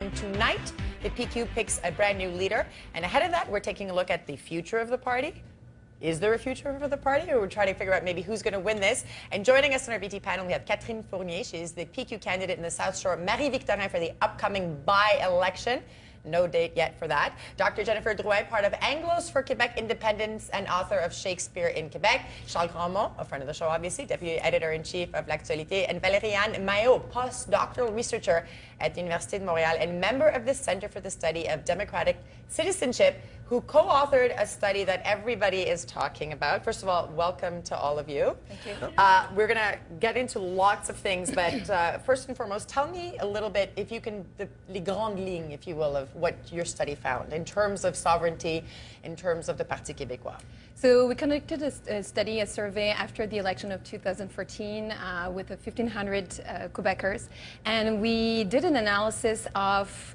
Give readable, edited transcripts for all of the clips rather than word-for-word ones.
Tonight, the PQ picks a brand new leader. And ahead of that, we're taking a look at the future of the party. Is there a future for the party? Or we're trying to figure out maybe who's going to win this. And joining us in our BT panel, we have Catherine Fournier. She is the PQ candidate in the South Shore, Marie-Victorin, for the upcoming by-election. No date yet for that. Dr. Jennifer Drouin, part of Anglos for Quebec Independence and author of Shakespeare in Quebec. Charles Grandmont, a friend of the show, obviously, Deputy Editor-in-Chief of L'Actualité. And Valériane Maillot, postdoctoral researcher at the Université de Montréal and member of the Center for the Study of Democratic Citizenship, who co-authored a study that everybody is talking about. First of all, welcome to all of you. Thank you. We're going to get into lots of things, but first and foremost, tell me a little bit, if you can, les grandes lignes, if you will, of what your study found in terms of sovereignty, in terms of the Parti Québécois. So we conducted a study, a survey after the election of 2014 with 1,500 Quebecers, and we did an analysis of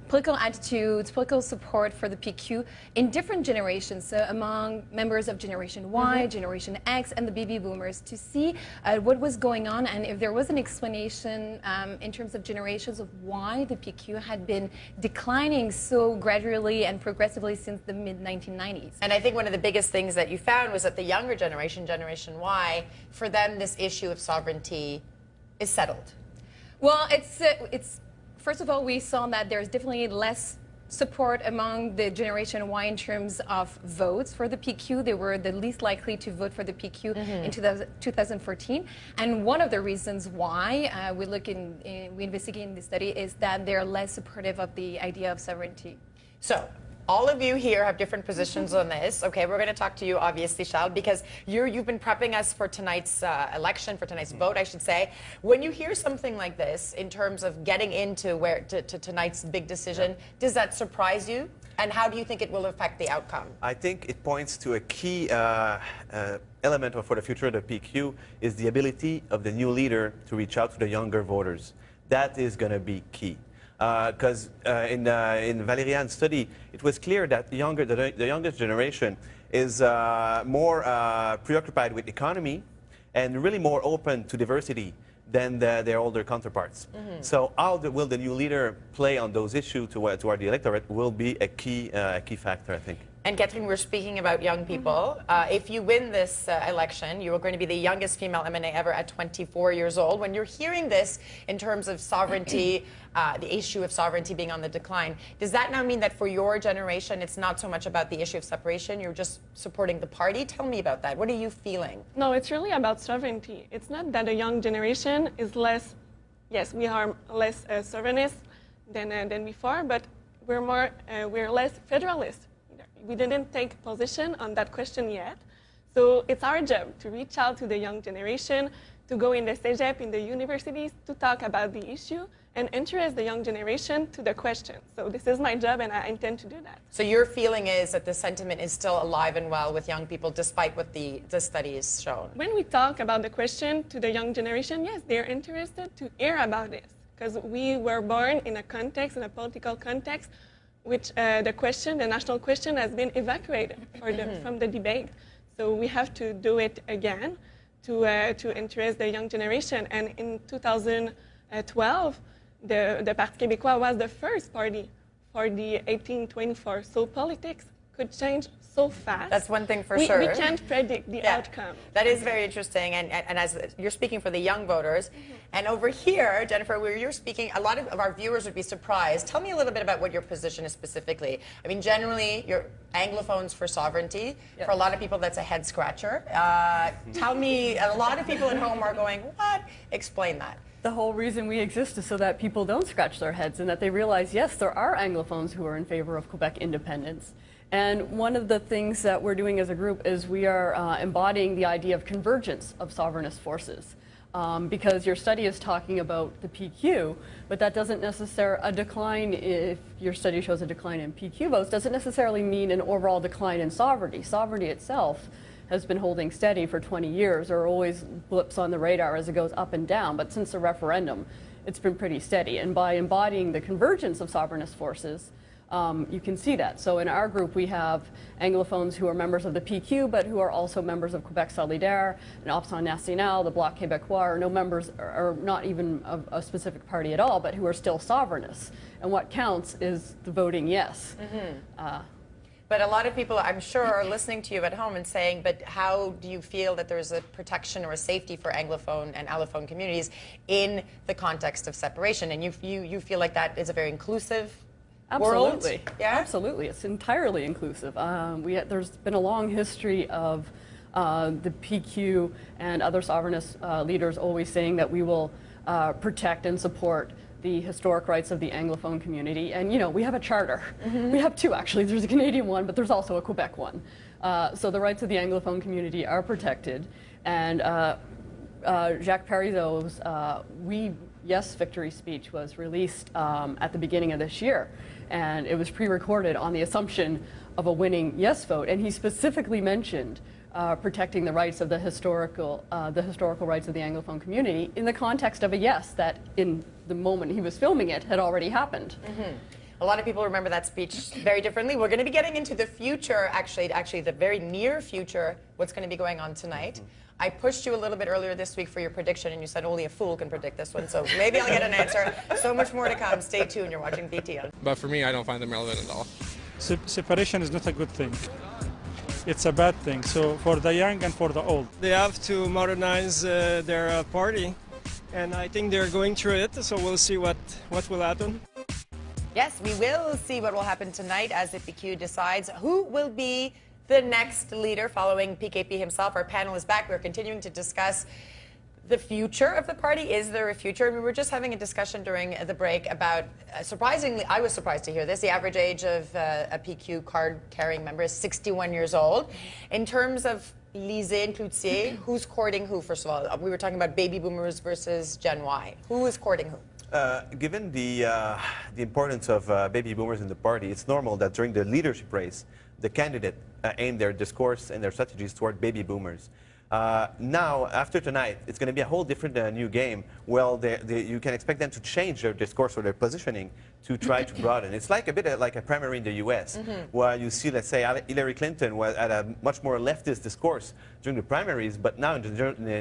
political attitudes, political support for the PQ in different generations, so among members of Generation Y, Generation X, and the baby boomers, to see what was going on and if there was an explanation in terms of generations of why the PQ had been declining so gradually and progressively since the mid-1990s. And I think one of the biggest things that you found was that the younger generation, Generation Y, for them this issue of sovereignty is settled. Well, it's first of all, we saw that there's definitely less support among the Generation Y in terms of votes for the PQ. They were the least likely to vote for the PQ in 2014. And one of the reasons why we investigate in this study is that they're less supportive of the idea of sovereignty. So, all of you here have different positions on this. Okay, we're going to talk to you, obviously, Charles, because you've been prepping us for tonight's election, for tonight's vote, I should say. When you hear something like this, in terms of getting into to tonight's big decision, does that surprise you? And how do you think it will affect the outcome? I think it points to a key element for the future of the PQ is the ability of the new leader to reach out to the younger voters. That is going to be key. Because in Valériane's study, it was clear that the youngest generation is more preoccupied with economy and really more open to diversity than their older counterparts. So how will the new leader play on those issues toward the electorate will be a key factor, I think. And Catherine, we're speaking about young people. If you win this election, you are going to be the youngest female MNA ever at 24 years old. When you're hearing this in terms of sovereignty, the issue of sovereignty being on the decline, does that now mean that for your generation, it's not so much about the issue of separation, you're just supporting the party? Tell me about that. What are you feeling? No, it's really about sovereignty. It's not that the young generation is less, yes, we are less sovereignist than before, but we're less federalist. We didn't take position on that question yet. So it's our job to reach out to the young generation, to go in the cégep, in the universities, to talk about the issue and interest the young generation to the question. So this is my job and I intend to do that. So your feeling is that the sentiment is still alive and well with young people despite what the study has shown? When we talk about the question to the young generation, yes, they're interested to hear about this because we were born in a context, in a political context, which the national question has been evacuated from the debate. So we have to do it again to interest the young generation. And in 2012, the Parti Québécois was the first party for the 1824. So politics could change so fast. That's one thing for sure. We can't predict the outcome. That is very interesting. And as you're speaking for the young voters, and over here, Jennifer, where you're speaking, a lot of our viewers would be surprised. Tell me a little bit about what your position is specifically. I mean, generally, you're Anglophones for sovereignty. For a lot of people, that's a head scratcher. Tell me, a lot of people at home are going, what? Explain that. The whole reason we exist is so that people don't scratch their heads and that they realize, yes, there are Anglophones who are in favor of Quebec independence. And one of the things that we're doing as a group is we are embodying the idea of convergence of sovereignist forces. Because your study is talking about the PQ, but that doesn't necessarily, a decline, if your study shows a decline in PQ votes, doesn't necessarily mean an overall decline in sovereignty. Sovereignty itself has been holding steady for 20 years. There are always blips on the radar as it goes up and down, but since the referendum, it's been pretty steady. And by embodying the convergence of sovereignist forces, you can see that. So in our group, we have Anglophones who are members of the PQ, but who are also members of Quebec Solidaire and Option National, the Bloc Québécois, are no members, or not even of a specific party at all, but who are still sovereignists. And what counts is the voting yes. But a lot of people, I'm sure, are listening to you at home and saying, but how do you feel that there's a protection or a safety for Anglophone and Allophone communities in the context of separation? And you feel like that is a very inclusive Absolutely. world? Yeah? Absolutely. It's entirely inclusive. There's been a long history of the PQ and other sovereignist leaders always saying that we will protect and support the historic rights of the Anglophone community. And, you know, we have a charter. We have two, actually. There's a Canadian one, but there's also a Quebec one. So the rights of the Anglophone community are protected. And Jacques Parizeau's We Yes Victory speech was released at the beginning of this year. And it was pre-recorded on the assumption of a winning yes vote. And he specifically mentioned protecting the rights of the historical rights of the Anglophone community in the context of a yes that, in the moment he was filming it, had already happened. A lot of people remember that speech very differently. We're going to be getting into the future, actually the very near future, what's going to be going on tonight. I pushed you a little bit earlier this week for your prediction, and you said only a fool can predict this one, so maybe I'll get an answer. So much more to come. Stay tuned. You're watching BT. But for me, I don't find them relevant at all. Separation is not a good thing. It's a bad thing. So for the young and for the old. They have to modernize their party, and I think they're going through it, so we'll see what will happen. Yes, we will see what will happen tonight as the PQ decides who will be the next leader following PKP himself. Our panel is back. We're continuing to discuss the future of the party. Is there a future? We were just having a discussion during the break about, surprisingly, I was surprised to hear this, the average age of a PQ card-carrying member is 61 years old. In terms of Lisée and Cloutier, who's courting who, first of all? We were talking about baby boomers versus Gen Y. Who is courting who? Given the importance of baby boomers in the party, it's normal that during the leadership race, the candidate aim their discourse and their strategies toward baby boomers. Now, after tonight, it's going to be a whole different new game. Well, you can expect them to change their discourse or their positioning to try to broaden. It's like a bit like a primary in the U.S., where you see, let's say, Hillary Clinton had a much more leftist discourse during the primaries, but now in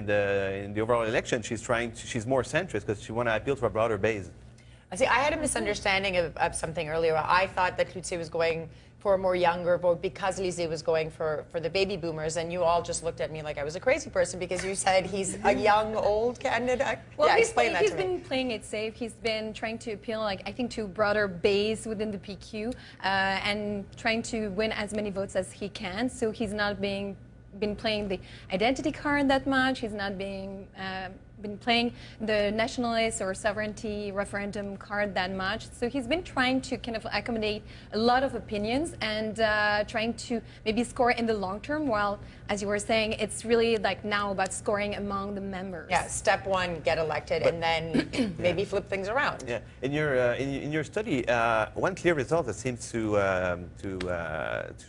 the overall election, she's more centrist because she wants to appeal to a broader base. See, I had a misunderstanding of something earlier. I thought that Cloutier was going for a more younger vote because Lisée was going for the baby boomers, and you all just looked at me like I was a crazy person because you said he's a young, old candidate. Well, yeah, he's been playing it safe. He's been trying to appeal, I think, to a broader base within the PQ and trying to win as many votes as he can. So he's not been playing the identity card that much. He's not been playing the nationalist or sovereignty referendum card that much. So he's been trying to kind of accommodate a lot of opinions and trying to maybe score in the long term, while, as you were saying, it's really like now about scoring among the members. Yeah, step one, get elected, and then maybe flip things around. Yeah, in your study, one clear result that seems to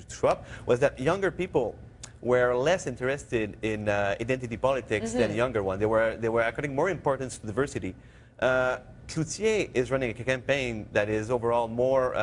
show up was that younger people were less interested in identity politics than younger ones. They were according more importance to diversity. Cloutier is running a campaign that is overall more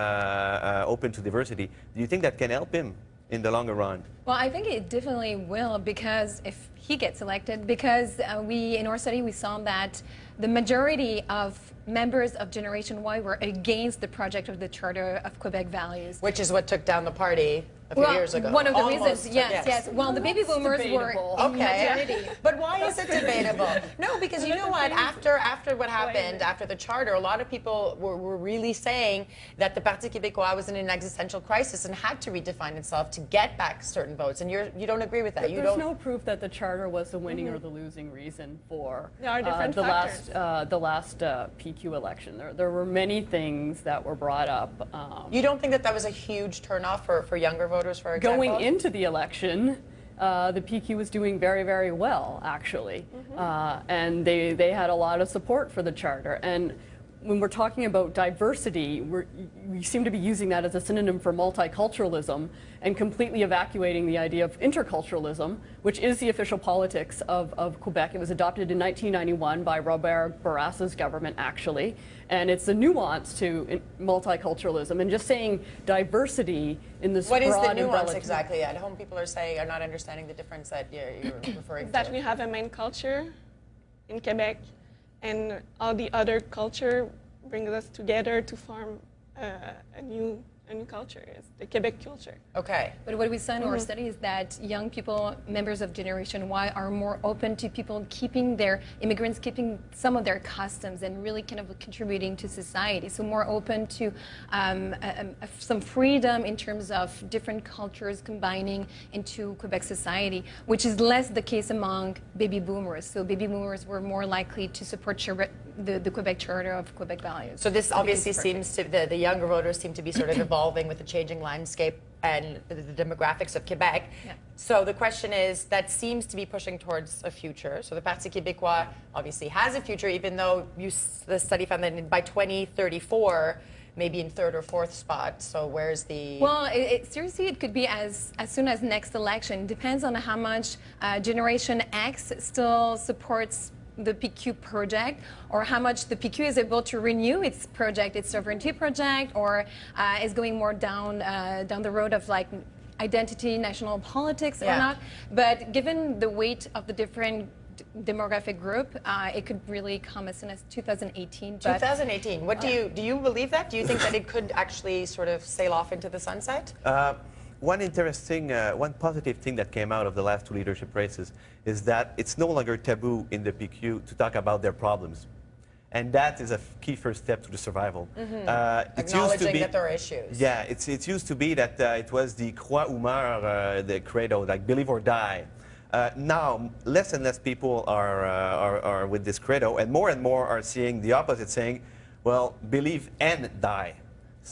open to diversity. Do you think that can help him in the longer run? Well, I think it definitely will, because if he gets elected, because in our study we saw that the majority of members of Generation Y were against the project of the Charter of Quebec Values. Which is what took down the party a few years ago. One of the Almost, reasons, yes. Well, the baby boomers were in majority. But why is it debatable? No, because you know what? After what happened, after the charter, a lot of people were really saying that the Parti Québécois was in an existential crisis and had to redefine itself to get back certain votes. And you don't agree with that. There's no proof that the charter was the winning or the losing reason for There are different factors. the last PQ election. There were many things that were brought up. You don't think that was a huge turnoff for younger voters, for example? Going into the election, the PQ was doing very, very well, actually. And they had a lot of support for the charter. And when we're talking about diversity, we seem to be using that as a synonym for multiculturalism and completely evacuating the idea of interculturalism, which is the official politics of Quebec. It was adopted in 1991 by Robert Bourassa's government, actually, and it's a nuance to multiculturalism. And just saying diversity in this What is broad the nuance umbrella exactly? At home, people are not understanding the difference that you're referring to. That we have a main culture in Quebec, and all the other culture brings us together to form a new culture. It's the Quebec culture. Okay. But what we saw in our study is that young people, members of Generation Y, are more open to people keeping immigrants keeping some of their customs and really kind of contributing to society. So more open to some freedom in terms of different cultures combining into Quebec society, which is less the case among baby boomers. So baby boomers were more likely to support the Quebec Charter of Quebec values. So this obviously seems to, the younger voters seem to be sort of evolving with the changing landscape and the demographics of Quebec. Yeah. So the question is, that seems to be pushing towards a future. So the Parti Québécois obviously has a future, even though the study found that by 2034, maybe in third or fourth spot. So where's the... Well, seriously, it could be as soon as next election. Depends on how much Generation X still supports the PQ project, or how much the PQ is able to renew its project, its sovereignty project, or is going more down the road of like identity, national politics or not. But given the weight of the different demographic group, it could really come as soon as 2018. 2018. What do you believe that? Do you think that it could actually sort of sail off into the sunset? One interesting, one positive thing that came out of the last two leadership races is that it's no longer taboo in the PQ to talk about their problems. And that is a key first step to the survival. Acknowledging that there are issues. Yeah, it used to be that it was the croix ou meurt, the credo, like believe or die. Now, less and less people are with this credo, and more are seeing the opposite, saying, well, believe and die.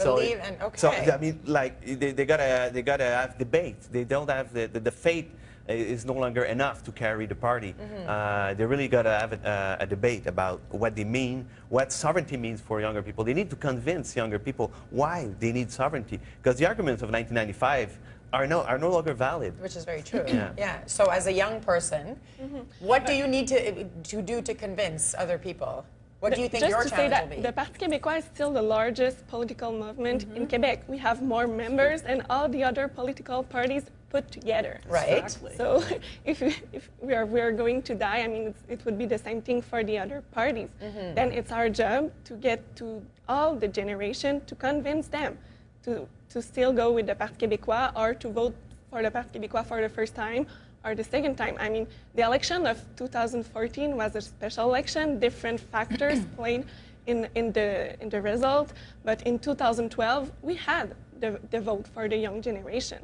Okay. So I mean, like they gotta have debate. They don't have the faith is no longer enough to carry the party. They really gotta have a debate about what they mean, what sovereignty means for younger people. They need to convince younger people why they need sovereignty, because the arguments of 1995 are no longer valid. Which is very true. Yeah. So as a young person, what do you need to do to convince other people? What do you think your challenge will be? The Parti Québécois is still the largest political movement in Quebec. We have more members than all the other political parties put together. Right. Exactly. So if we are going to die, I mean, it would be the same thing for the other parties. Then it's our job to get to all the generation to convince them to still go with the Parti Québécois or to vote for the Parti Québécois for the first time or the second time. I mean, the election of 2014 was a special election. Different factors played in the result. But in 2012, we had the vote for the young generation.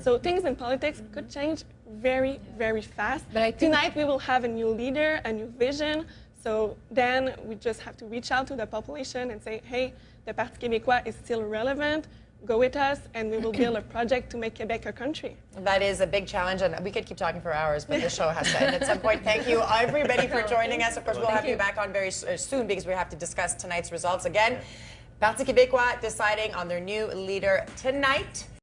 So things in politics could change very, very fast. But tonight we will have a new leader, a new vision. So then we just have to reach out to the population and say, hey, the Parti Québécois is still relevant. Go with us, and we will build a project to make Quebec a country. That is a big challenge, and we could keep talking for hours, but the show has to end at some point. Thank you, everybody, for joining us. Of course, we'll have you back on very soon because we have to discuss tonight's results again. Parti Québécois deciding on their new leader tonight.